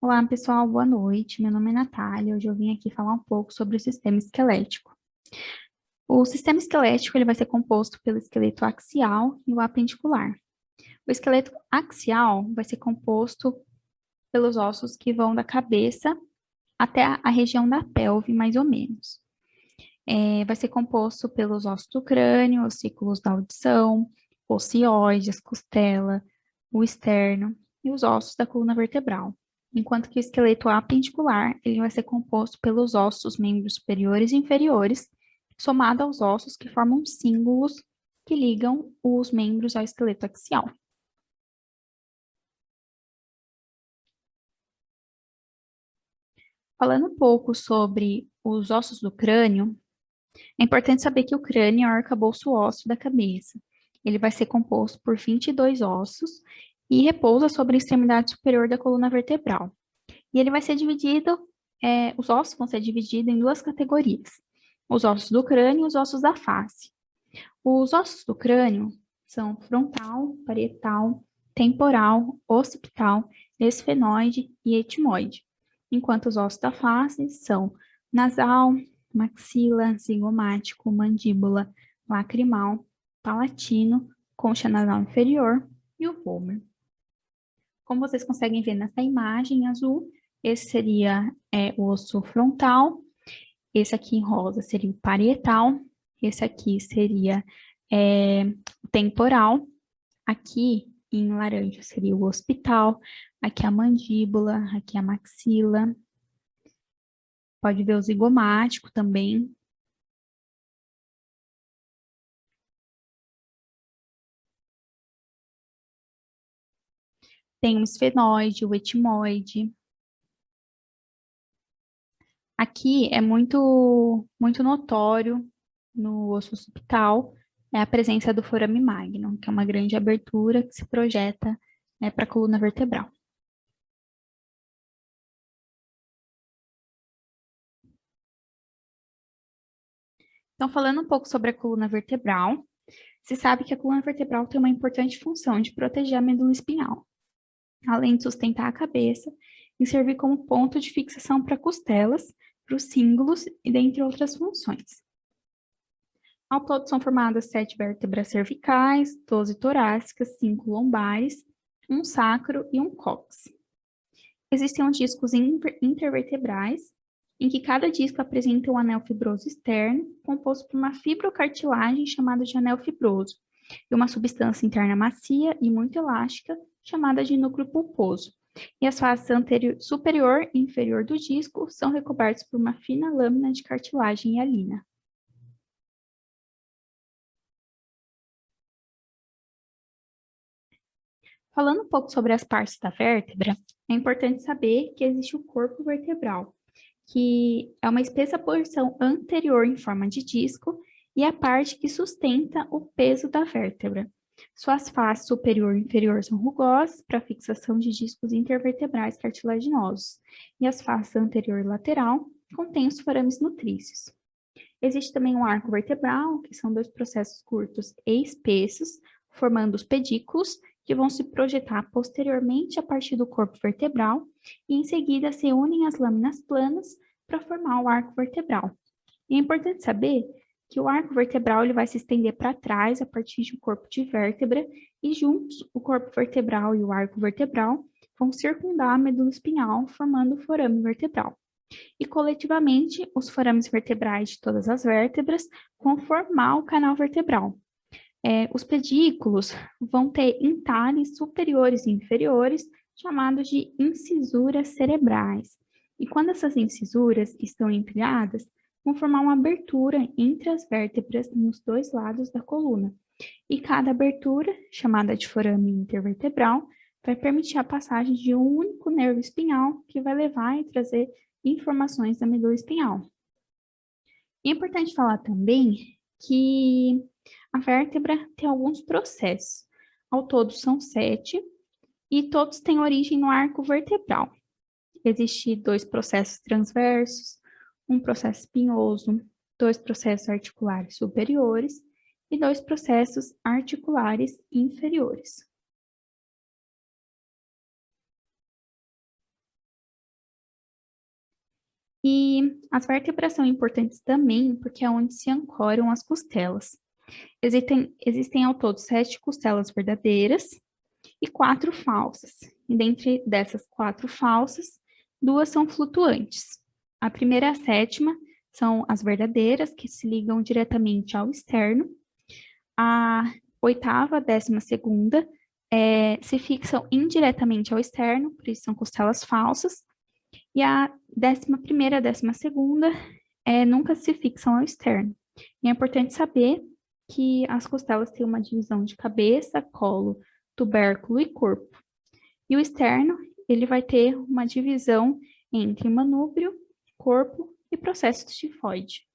Olá, pessoal, boa noite. Meu nome é Natália. Hoje eu vim aqui falar um pouco sobre o sistema esquelético. O sistema esquelético ele vai ser composto pelo esqueleto axial e o apendicular. O esqueleto axial vai ser composto pelos ossos que vão da cabeça até a região da pelve, mais ou menos. Vai ser composto pelos ossos do crânio, ossículos da audição, ocioides, costela, o externo e os ossos da coluna vertebral. Enquanto que o esqueleto apendicular, ele vai ser composto pelos ossos membros superiores e inferiores, somado aos ossos que formam cíngulos que ligam os membros ao esqueleto axial. Falando um pouco sobre os ossos do crânio, é importante saber que o crânio é o arcabouço ósseo da cabeça. Ele vai ser composto por 22 ossos e repousa sobre a extremidade superior da coluna vertebral. E ele vai ser dividido, os ossos vão ser divididos em duas categorias: os ossos do crânio e os ossos da face. Os ossos do crânio são frontal, parietal, temporal, occipital, esfenoide e etimoide, enquanto os ossos da face são nasal, maxila, zigomático, mandíbula, lacrimal, palatino, concha nasal inferior e o vômer. Como vocês conseguem ver nessa imagem azul, esse seria o osso frontal, esse aqui em rosa seria o parietal, esse aqui seria o temporal, aqui em laranja seria o occipital, aqui a mandíbula, aqui a maxila, pode ver o zigomático também. Tem o esfenoide, o etimoide. Aqui é muito notório no osso occipital a presença do forame magnum, que é uma grande abertura que se projeta para a coluna vertebral. Então, falando um pouco sobre a coluna vertebral, se sabe que a coluna vertebral tem uma importante função de proteger a medula espinhal, além de sustentar a cabeça e servir como ponto de fixação para costelas, para os cíngulos e dentre outras funções. Ao todo são formadas 7 vértebras cervicais, 12 torácicas, 5 lombares, um sacro e um cóccix. Existem os discos intervertebrais, em que cada disco apresenta um anel fibroso externo, composto por uma fibrocartilagem chamada de anel fibroso, e uma substância interna macia e muito elástica, chamada de núcleo pulposo. E as faces superior e inferior do disco são recobertas por uma fina lâmina de cartilagem hialina. Falando um pouco sobre as partes da vértebra, é importante saber que existe o corpo vertebral, que é uma espessa porção anterior em forma de disco e a parte que sustenta o peso da vértebra. Suas faces superior e inferior são rugosas para fixação de discos intervertebrais cartilaginosos, e as faces anterior e lateral contêm os forames nutrícios. Existe também o arco vertebral, que são dois processos curtos e espessos, formando os pedículos, que vão se projetar posteriormente a partir do corpo vertebral e em seguida se unem às lâminas planas para formar o arco vertebral. E é importante saber que o arco vertebral ele vai se estender para trás a partir de um corpo de vértebra e juntos o corpo vertebral e o arco vertebral vão circundar a medula espinhal, formando o forame vertebral. E coletivamente, os forames vertebrais de todas as vértebras vão formar o canal vertebral. Os pedículos vão ter entalhes superiores e inferiores, chamados de incisuras cerebrais. E quando essas incisuras estão empilhadas, vão formar uma abertura entre as vértebras nos dois lados da coluna. E cada abertura, chamada de forame intervertebral, vai permitir a passagem de um único nervo espinhal que vai levar e trazer informações da medula espinhal. E é importante falar também que a vértebra tem alguns processos. Ao todo são 7 e todos têm origem no arco vertebral. Existem 2 processos transversos, um processo espinhoso, 2 processos articulares superiores e 2 processos articulares inferiores. E as vértebras são importantes também porque é onde se ancoram as costelas. Existem ao todo 7 costelas verdadeiras e 4 falsas. E dentre dessas 4 falsas, 2 são flutuantes. A primeira e a sétima são as verdadeiras, que se ligam diretamente ao externo. A oitava, a 12ª, se fixam indiretamente ao externo, por isso são costelas falsas. E a 11ª e a 12ª nunca se fixam ao externo. E é importante saber que as costelas têm uma divisão de cabeça, colo, tubérculo e corpo. E o externo, ele vai ter uma divisão entre manúbrio, corpo e processo tifoide.